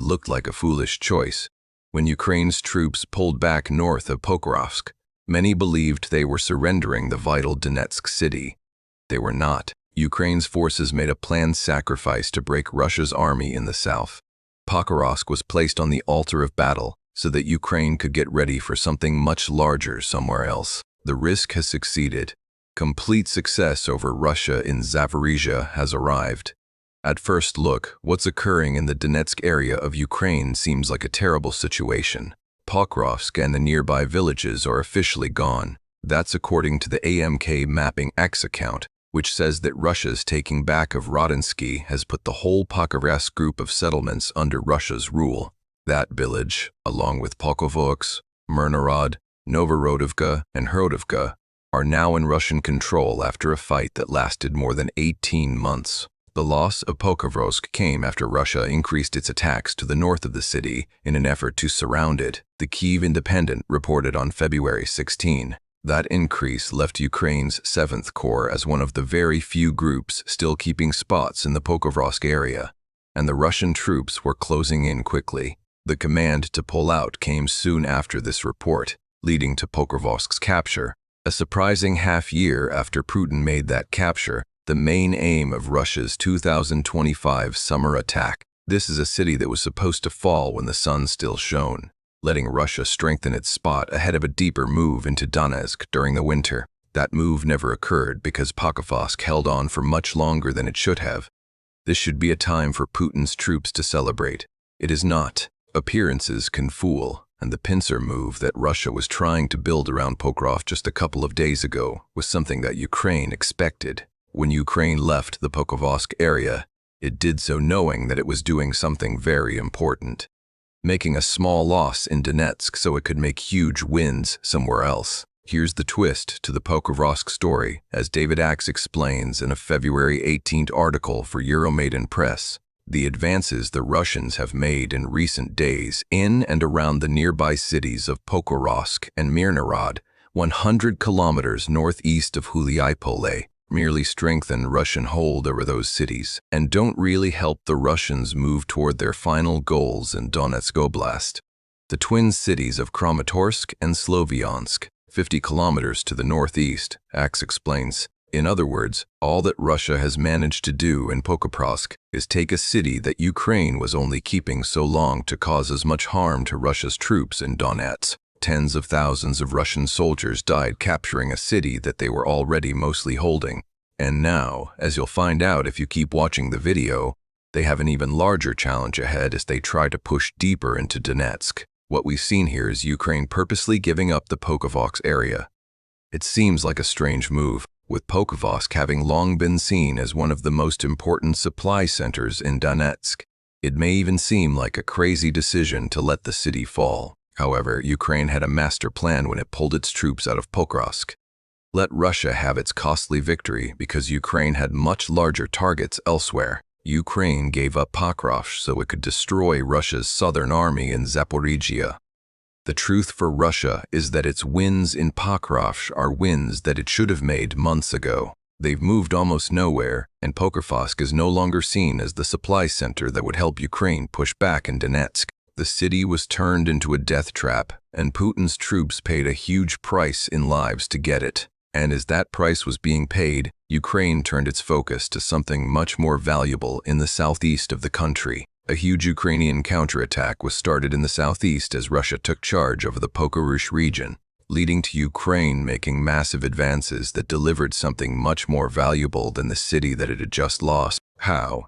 looked like a foolish choice. When Ukraine's troops pulled back north of Pokrovsk, many believed they were surrendering the vital Donetsk city. They were not. Ukraine's forces made a planned sacrifice to break Russia's army in the south. Pokrovsk was placed on the altar of battle so that Ukraine could get ready for something much larger somewhere else. The risk has succeeded. Complete success over Russia in Zaporizhzhia has arrived. At first look, what's occurring in the Donetsk area of Ukraine seems like a terrible situation. Pokrovsk and the nearby villages are officially gone. That's according to the AMK Mapping X account, which says that Russia's taking back of Donetsk has put the whole Pokrovsk group of settlements under Russia's rule. That village, along with Pokrovsk, Mirnorod, Novorodovka, and Hrodovka, are now in Russian control after a fight that lasted more than 18 months. The loss of Pokrovsk came after Russia increased its attacks to the north of the city in an effort to surround it, the Kyiv Independent reported on February 16. That increase left Ukraine's 7th Corps as one of the very few groups still keeping spots in the Pokrovsk area, and the Russian troops were closing in quickly. The command to pull out came soon after this report, leading to Pokrovsk's capture. A surprising half-year after Putin made that capture, the main aim of Russia's 2025 summer attack. This is a city that was supposed to fall when the sun still shone, letting Russia strengthen its spot ahead of a deeper move into Donetsk during the winter. That move never occurred because Pokrovsk held on for much longer than it should have. This should be a time for Putin's troops to celebrate. It is not. Appearances can fool, and the pincer move that Russia was trying to build around Pokrovsk just a couple of days ago was something that Ukraine expected. When Ukraine left the Pokrovsk area, it did so knowing that it was doing something very important, making a small loss in Donetsk so it could make huge wins somewhere else. Here's the twist to the Pokrovsk story, as David Axe explains in a February 18th article for Euromaidan Press. The advances the Russians have made in recent days in and around the nearby cities of Pokrovsk and Mirnorod, 100 kilometers northeast of Huliaipole, merely strengthen Russian hold over those cities and don't really help the Russians move toward their final goals in Donetsk Oblast. The twin cities of Kramatorsk and Sloviansk, 50 kilometers to the northeast, Axe explains. In other words, all that Russia has managed to do in Pokrovsk is take a city that Ukraine was only keeping so long to cause as much harm to Russia's troops in Donetsk. Tens of thousands of Russian soldiers died capturing a city that they were already mostly holding. And now, as you'll find out if you keep watching the video, they have an even larger challenge ahead as they try to push deeper into Donetsk. What we've seen here is Ukraine purposely giving up the Pokrovsk area. It seems like a strange move, with Pokrovsk having long been seen as one of the most important supply centers in Donetsk. It may even seem like a crazy decision to let the city fall. However, Ukraine had a master plan when it pulled its troops out of Pokrovsk. Let Russia have its costly victory because Ukraine had much larger targets elsewhere. Ukraine gave up Pokrovsk so it could destroy Russia's southern army in Zaporizhzhia. The truth for Russia is that its wins in Pokrovsk are wins that it should have made months ago. They've moved almost nowhere, and Pokrovsk is no longer seen as the supply center that would help Ukraine push back in Donetsk. The city was turned into a death trap, and Putin's troops paid a huge price in lives to get it. And as that price was being paid, Ukraine turned its focus to something much more valuable in the southeast of the country. A huge Ukrainian counterattack was started in the southeast as Russia took charge over the Pokrovsk region, leading to Ukraine making massive advances that delivered something much more valuable than the city that it had just lost. How?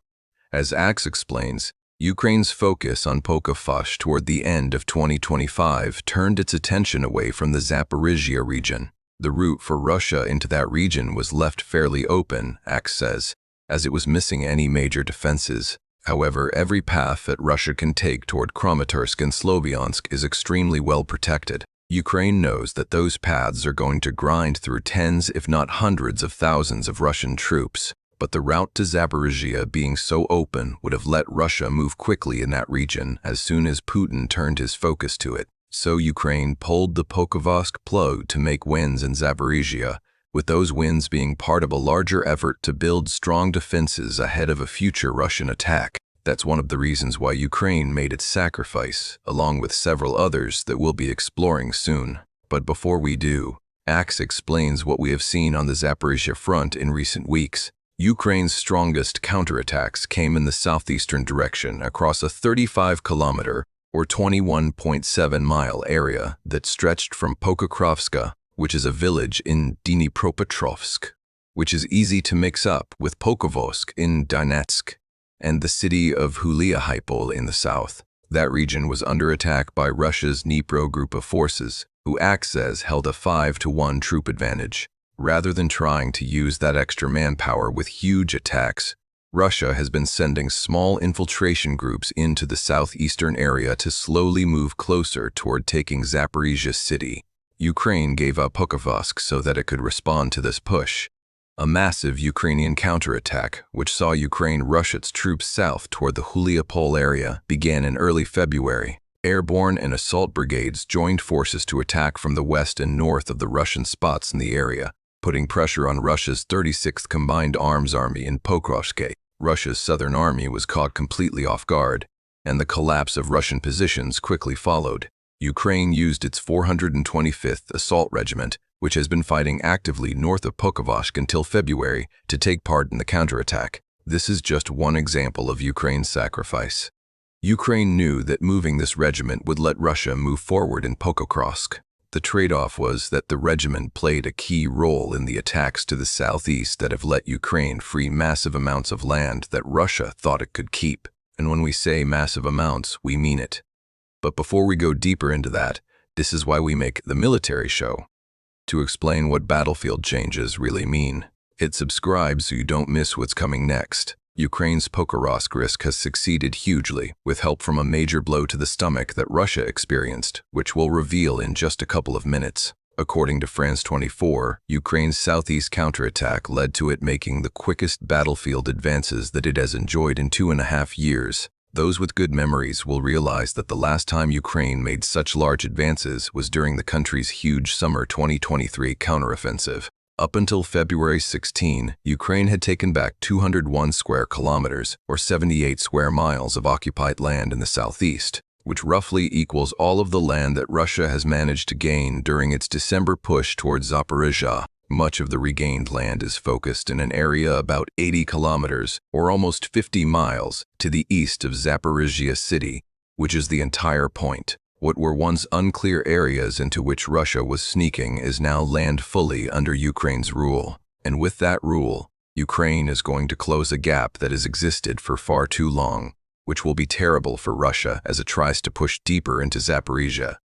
As Axe explains, Ukraine's focus on Pokrovsk toward the end of 2025 turned its attention away from the Zaporizhzhia region. The route for Russia into that region was left fairly open, Axe says, as it was missing any major defenses. However, every path that Russia can take toward Kramatorsk and Sloviansk is extremely well protected. Ukraine knows that those paths are going to grind through tens if not hundreds of thousands of Russian troops, but the route to Zaporizhzhia being so open would have let Russia move quickly in that region as soon as Putin turned his focus to it. So Ukraine pulled the Pokrovsk plug to make wins in Zaporizhzhia, with those wins being part of a larger effort to build strong defenses ahead of a future Russian attack. That's one of the reasons why Ukraine made its sacrifice, along with several others that we'll be exploring soon. But before we do, Axe explains what we have seen on the Zaporizhzhia front in recent weeks. Ukraine's strongest counterattacks came in the southeastern direction across a 35-kilometer or 21.7-mile area that stretched from Pokrovsk, which is a village in Dnipropetrovsk, which is easy to mix up with Pokrovsk in Donetsk, and the city of Huliahypol in the south. That region was under attack by Russia's Dnipro group of forces, who Axe says held a 5-to-1 troop advantage. Rather than trying to use that extra manpower with huge attacks, Russia has been sending small infiltration groups into the southeastern area to slowly move closer toward taking Zaporizhzhia city. Ukraine gave up Pokrovsk so that it could respond to this push. A massive Ukrainian counterattack, which saw Ukraine rush its troops south toward the Huliapol area, began in early February. Airborne and assault brigades joined forces to attack from the west and north of the Russian spots in the area, putting pressure on Russia's 36th Combined Arms Army in Pokrovsk. Russia's Southern Army was caught completely off guard, and the collapse of Russian positions quickly followed. Ukraine used its 425th Assault Regiment, which has been fighting actively north of Pokrovsk until February, to take part in the counterattack. This is just one example of Ukraine's sacrifice. Ukraine knew that moving this regiment would let Russia move forward in Pokrovsk. The trade-off was that the regiment played a key role in the attacks to the southeast that have let Ukraine free massive amounts of land that Russia thought it could keep. And when we say massive amounts, we mean it. But before we go deeper into that, this is why we make the military show. To explain what battlefield changes really mean. Hit subscribe so you don't miss what's coming next. Ukraine's Pokrovsk risk has succeeded hugely, with help from a major blow to the stomach that Russia experienced, which we'll reveal in just a couple of minutes. According to France 24, Ukraine's southeast counterattack led to it making the quickest battlefield advances that it has enjoyed in 2.5 years. Those with good memories will realize that the last time Ukraine made such large advances was during the country's huge summer 2023 counteroffensive. Up until February 16, Ukraine had taken back 201 square kilometers, or 78 square miles of occupied land in the southeast, which roughly equals all of the land that Russia has managed to gain during its December push towards Zaporizhzhia. Much of the regained land is focused in an area about 80 kilometers, or almost 50 miles, to the east of Zaporizhzhia city, which is the entire point. What were once unclear areas into which Russia was sneaking is now land fully under Ukraine's rule. And with that rule, Ukraine is going to close a gap that has existed for far too long, which will be terrible for Russia as it tries to push deeper into Zaporizhzhia.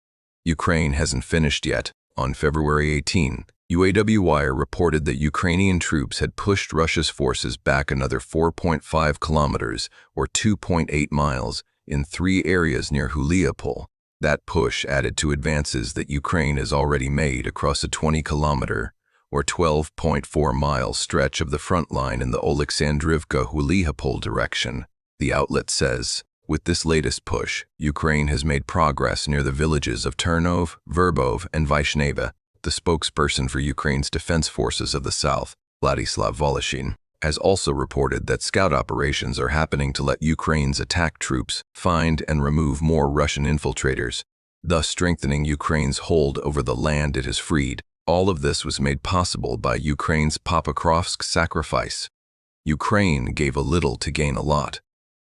Ukraine hasn't finished yet. On February 18, UAW Wire reported that Ukrainian troops had pushed Russia's forces back another 4.5 kilometers, or 2.8 miles, in 3 areas near Huliapol. That push added to advances that Ukraine has already made across a 20-kilometer, or 12.4-mile stretch of the front line in the Oleksandrivka-Huliapol direction. The outlet says, with this latest push, Ukraine has made progress near the villages of Ternov, Verbov, and Vaishneva. The spokesperson for Ukraine's Defense Forces of the South, Vladislav Voloshin, has also reported that scout operations are happening to let Ukraine's attack troops find and remove more Russian infiltrators, thus strengthening Ukraine's hold over the land it has freed. All of this was made possible by Ukraine's Pokrovsk sacrifice. Ukraine gave a little to gain a lot.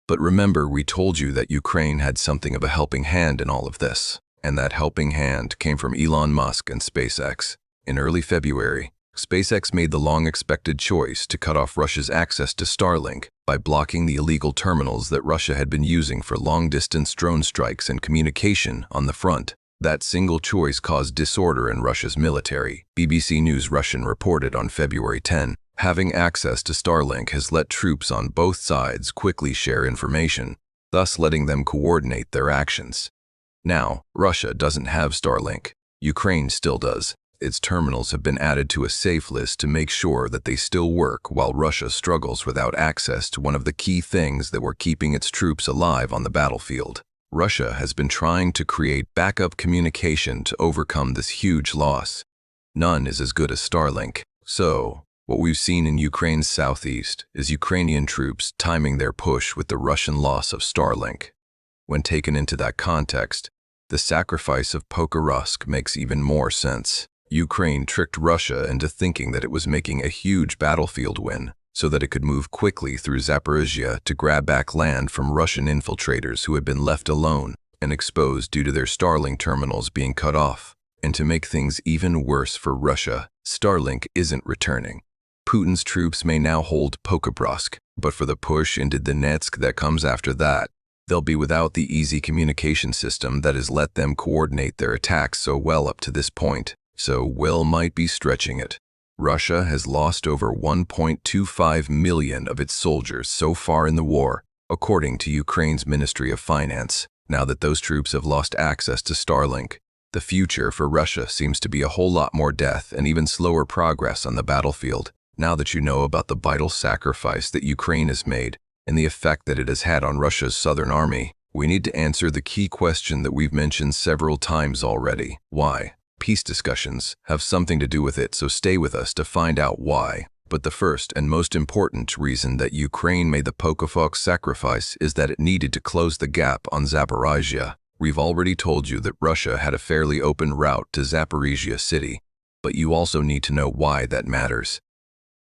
But remember, we told you that Ukraine had something of a helping hand in all of this, and that helping hand came from Elon Musk and SpaceX. In early February, SpaceX made the long-expected choice to cut off Russia's access to Starlink by blocking the illegal terminals that Russia had been using for long-distance drone strikes and communication on the front. That single choice caused disorder in Russia's military. BBC News Russian reported on February 10, having access to Starlink has let troops on both sides quickly share information, thus letting them coordinate their actions. Now, Russia doesn't have Starlink. Ukraine still does. Its terminals have been added to a safe list to make sure that they still work while Russia struggles without access to one of the key things that were keeping its troops alive on the battlefield. Russia has been trying to create backup communication to overcome this huge loss. None is as good as Starlink. So, What we've seen in Ukraine's southeast is Ukrainian troops timing their push with the Russian loss of Starlink. When taken into that context, the sacrifice of Pokrovsk makes even more sense. Ukraine tricked Russia into thinking that it was making a huge battlefield win so that it could move quickly through Zaporizhzhia to grab back land from Russian infiltrators who had been left alone and exposed due to their Starlink terminals being cut off. And to make things even worse for Russia, Starlink isn't returning. Putin's troops may now hold Pokrovsk, but for the push into Donetsk that comes after that, they'll be without the easy communication system that has let them coordinate their attacks so well up to this point. So well might be stretching it. Russia has lost over 1.25 million of its soldiers so far in the war, according to Ukraine's Ministry of Finance. Now that those troops have lost access to Starlink, the future for Russia seems to be a whole lot more death and even slower progress on the battlefield. Now that you know about the vital sacrifice that Ukraine has made and the effect that it has had on Russia's southern army, we need to answer the key question that we've mentioned several times already. Why? Peace discussions have something to do with it, so stay with us to find out why. But the first and most important reason that Ukraine made the Pokrovsk sacrifice is that it needed to close the gap on Zaporizhzhia. We've already told you that Russia had a fairly open route to Zaporizhzhia city, but you also need to know why that matters.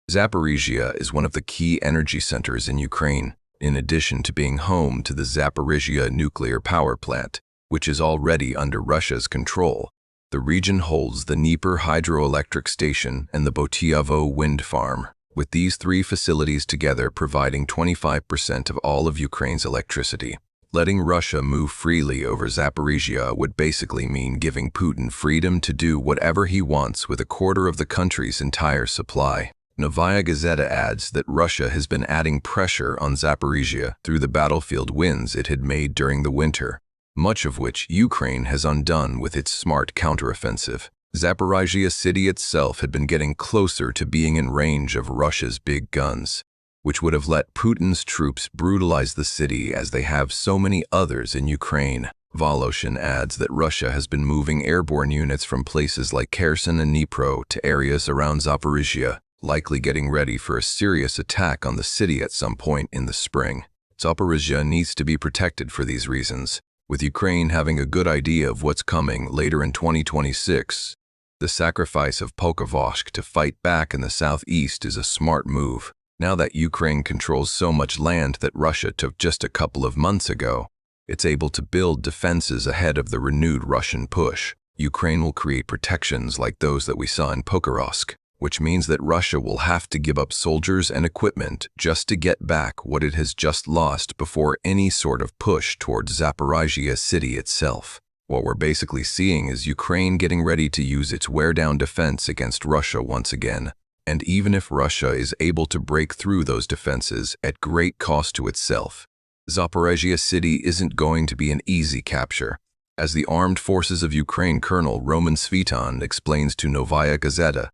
Zaporizhzhia is one of the key energy centers in Ukraine, in addition to being home to the Zaporizhzhia nuclear power plant, which is already under Russia's control. The region holds the Dnieper hydroelectric station and the Botyavo wind farm, with these three facilities together providing 25% of all of Ukraine's electricity. Letting Russia move freely over Zaporizhzhia would basically mean giving Putin freedom to do whatever he wants with a quarter of the country's entire supply. Novaya Gazeta adds that Russia has been adding pressure on Zaporizhzhia through the battlefield wins it had made during the winter, much of which Ukraine has undone with its smart counteroffensive. Zaporizhzhia city itself had been getting closer to being in range of Russia's big guns, which would have let Putin's troops brutalize the city as they have so many others in Ukraine. Voloshin adds that Russia has been moving airborne units from places like Kherson and Dnipro to areas around Zaporizhzhia, likely getting ready for a serious attack on the city at some point in the spring. Zaporizhzhia needs to be protected for these reasons. With Ukraine having a good idea of what's coming later in 2026, the sacrifice of Pokrovsk to fight back in the southeast is a smart move. Now that Ukraine controls so much land that Russia took just a couple of months ago, it's able to build defenses ahead of the renewed Russian push. Ukraine will create protections like those that we saw in Pokrovsk, which means that Russia will have to give up soldiers and equipment just to get back what it has just lost before any sort of push towards Zaporizhzhia city itself. What we're basically seeing is Ukraine getting ready to use its wear-down defense against Russia once again. And even if Russia is able to break through those defenses at great cost to itself, Zaporizhzhia city isn't going to be an easy capture. As the Armed Forces of Ukraine Colonel Roman Svitan explains to Novaya Gazeta,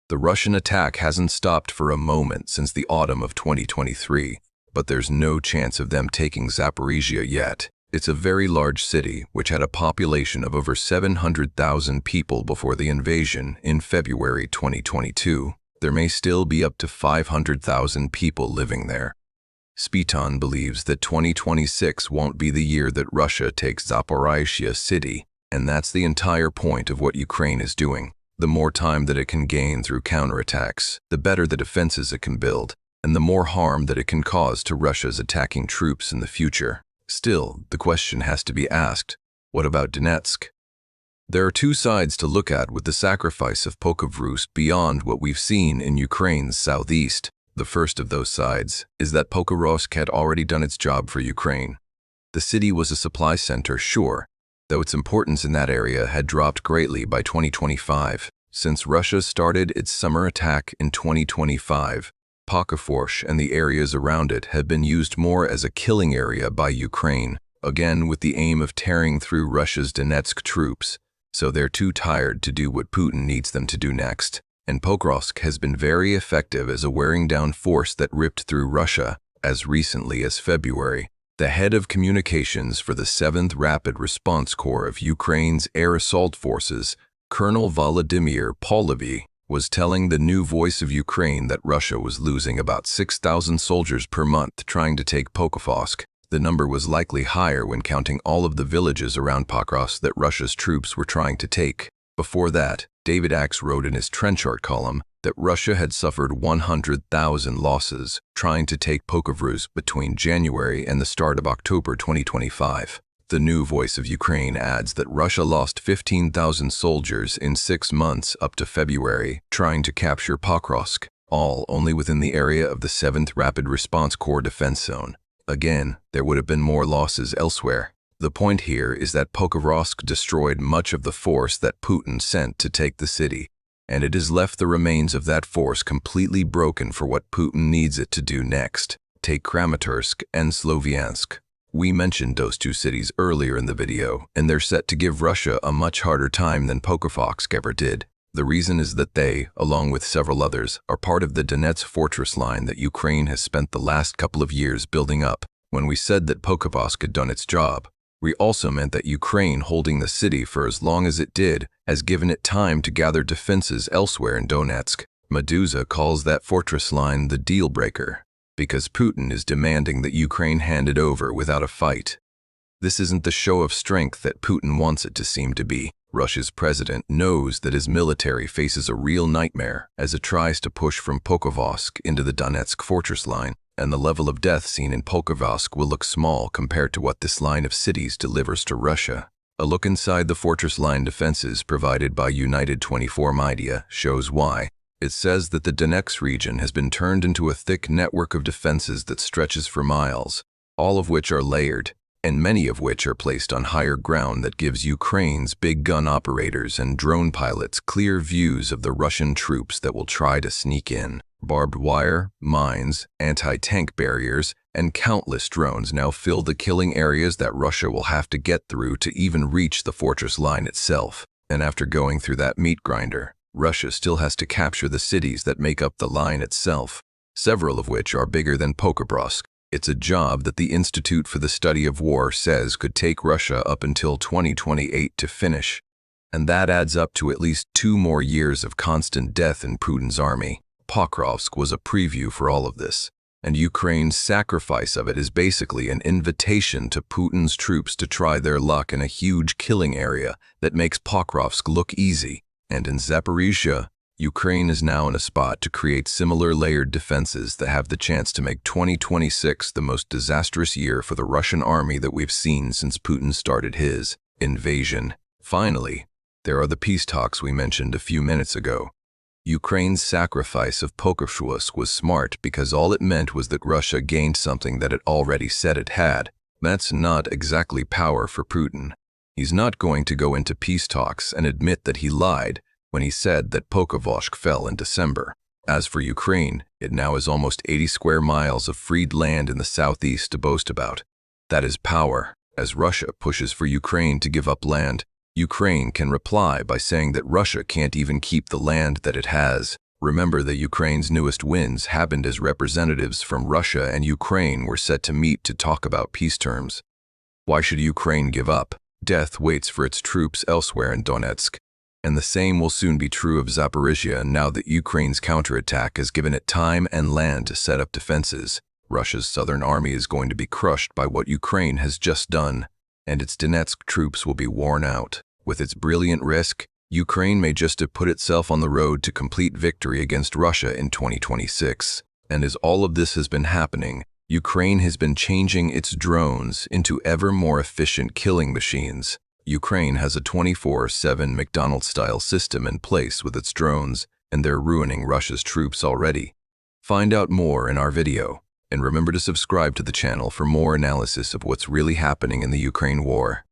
the Russian attack hasn't stopped for a moment since the autumn of 2023, but there's no chance of them taking Zaporizhzhia yet. It's a very large city which had a population of over 700,000 people before the invasion in February 2022. There may still be up to 500,000 people living there. Spitan believes that 2026 won't be the year that Russia takes Zaporizhzhia city, and that's the entire point of what Ukraine is doing. The more time that it can gain through counterattacks, the better the defenses it can build, and the more harm that it can cause to Russia's attacking troops in the future. Still, the question has to be asked, what about Donetsk? There are two sides to look at with the sacrifice of Pokrovsk beyond what we've seen in Ukraine's southeast. The first of those sides is that Pokrovsk had already done its job for Ukraine. The city was a supply center, sure, though its importance in that area had dropped greatly by 2025. Since Russia started its summer attack in 2025, Pokrovsk and the areas around it have been used more as a killing area by Ukraine, again with the aim of tearing through Russia's Donetsk troops, so they're too tired to do what Putin needs them to do next. And Pokrovsk has been very effective as a wearing-down force that ripped through Russia as recently as February. The head of communications for the 7th Rapid Response Corps of Ukraine's Air Assault Forces, Colonel Volodymyr Polovy, was telling the new Voice of Ukraine that Russia was losing about 6,000 soldiers per month trying to take Pokrovsk. The number was likely higher when counting all of the villages around Pokrovsk that Russia's troops were trying to take. Before that, David Axe wrote in his Trenchard column that Russia had suffered 100,000 losses trying to take Pokrovsk between January and the start of October 2025. The new Voice of Ukraine adds that Russia lost 15,000 soldiers in 6 months up to February trying to capture Pokrovsk, all only within the area of the 7th Rapid Response Corps defense zone. Again, there would have been more losses elsewhere. The point here is that Pokrovsk destroyed much of the force that Putin sent to take the city, and it has left the remains of that force completely broken for what Putin needs it to do next: take Kramatorsk and Sloviansk. We mentioned those two cities earlier in the video, and they're set to give Russia a much harder time than Pokrovsk ever did. The reason is that they, along with several others, are part of the Donetsk fortress line that Ukraine has spent the last couple of years building up. When we said that Pokrovsk had done its job, we also meant that Ukraine holding the city for as long as it did has given it time to gather defenses elsewhere in Donetsk. Medusa calls that fortress line the deal breaker, because Putin is demanding that Ukraine hand it over without a fight. This isn't the show of strength that Putin wants it to seem to be. Russia's president knows that his military faces a real nightmare as it tries to push from Pokrovsk into the Donetsk fortress line, and the level of death seen in Pokrovsk will look small compared to what this line of cities delivers to Russia. A look inside the fortress line defenses provided by United 24 Media shows why. It says that the Donetsk region has been turned into a thick network of defenses that stretches for miles, all of which are layered, and many of which are placed on higher ground that gives Ukraine's big gun operators and drone pilots clear views of the Russian troops that will try to sneak in. Barbed wire, mines, anti-tank barriers, and countless drones now fill the killing areas that Russia will have to get through to even reach the fortress line itself. And after going through that meat grinder, Russia still has to capture the cities that make up the line itself, several of which are bigger than Pokrovsk. It's a job that the Institute for the Study of War says could take Russia up until 2028 to finish, and that adds up to at least 2 more years of constant death in Putin's army. Pokrovsk was a preview for all of this, and Ukraine's sacrifice of it is basically an invitation to Putin's troops to try their luck in a huge killing area that makes Pokrovsk look easy. And in Zaporizhzhia, Ukraine is now in a spot to create similar layered defenses that have the chance to make 2026 the most disastrous year for the Russian army that we've seen since Putin started his invasion. Finally, there are the peace talks we mentioned a few minutes ago. Ukraine's sacrifice of Pokrovsk was smart because all it meant was that Russia gained something that it already said it had. That's not exactly power for Putin. He's not going to go into peace talks and admit that he lied when he said that Pokrovsk fell in December. As for Ukraine, it now has almost 80 square miles of freed land in the southeast to boast about. That is power. As Russia pushes for Ukraine to give up land, Ukraine can reply by saying that Russia can't even keep the land that it has. Remember that Ukraine's newest wins happened as representatives from Russia and Ukraine were set to meet to talk about peace terms. Why should Ukraine give up? Death waits for its troops elsewhere in Donetsk, and the same will soon be true of Zaporizhzhia now that Ukraine's counterattack has given it time and land to set up defenses. Russia's southern army is going to be crushed by what Ukraine has just done, and its Donetsk troops will be worn out. With its brilliant risk, Ukraine may just have put itself on the road to complete victory against Russia in 2026. And as all of this has been happening, Ukraine has been changing its drones into ever more efficient killing machines. Ukraine has a 24/7 McDonald's-style system in place with its drones, and they're ruining Russia's troops already. Find out more in our video, and remember to subscribe to the channel for more analysis of what's really happening in the Ukraine war.